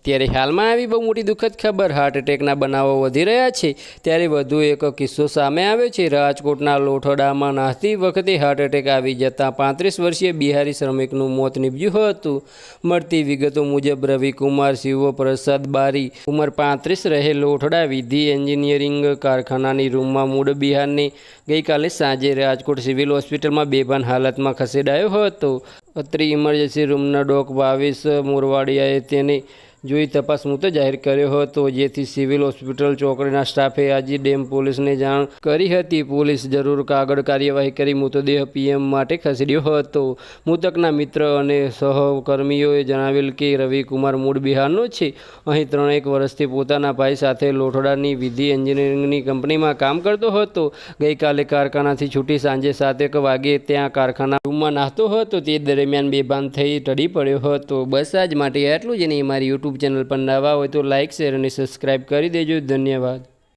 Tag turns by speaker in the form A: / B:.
A: ત્યારે હાલમાં આવી બહુ મોટી દુઃખદ ખબર, હાર્ટ એટેકના બનાવો વધી રહ્યા છે ત્યારે વધુ એક કિસ્સો સામે આવ્યો છે। રાજકોટના લોઠડામાં નાહતી વખતે હાર્ટ એટેક આવી જતાં 35 વર્ષીય બિહારી શ્રમિકનું મોત નીપજ્યું હતું। મળતી વિગતો મુજબ રવિકુમાર શિવપ્રસાદ બારી ઉંમર 35 રહે લોઠડા વિધિ એન્જિનિયરિંગ કારખાનાની રૂમમાં મૂળ બિહારની ગઈકાલે સાંજે રાજકોટ સિવિલ હોસ્પિટલમાં બેભાન હાલતમાં ખસેડાયો હતો। અત્રે ઇમરજન્સી રૂમના ડોક 22 મોરવાડિયાએ તેને જોઈ તપાસ મૃત જાહેર કર્યો હતો, જેથી સિવિલ હોસ્પિટલ ચોકડીના સ્ટાફે આજે ડેમ પોલીસને જાણ કરી હતી। પોલીસ જરૂર કાગળ કાર્યવાહી કરી મૃતદેહ પીએમ માટે ખસેડ્યો હતો। મૃતકના મિત્ર અને સહકર્મીઓએ જણાવેલ કે રવિકુમાર મૂળ બિહારનો છે। અહીં 3 વર્ષથી પોતાના ભાઈ સાથે લોઠડાની વિધિ એન્જિનિયરિંગની કંપનીમાં કામ કરતો હતો। ગઈકાલે કારખાનાથી છૂટી સાંજે 7 વાગે ત્યાં કારખાના રૂમમાં નાહતો હતો, તે દરમિયાન બેભાન થઈ ઢળી પડ્યો હતો। બસ આજ માટે આટલું જ। અને અમારી યુટ્યુબ ચેનલ પર નવા હોય તો લાઇક, શેર અને સબસ્ક્રાઈબ કરી દેજો। ધન્યવાદ।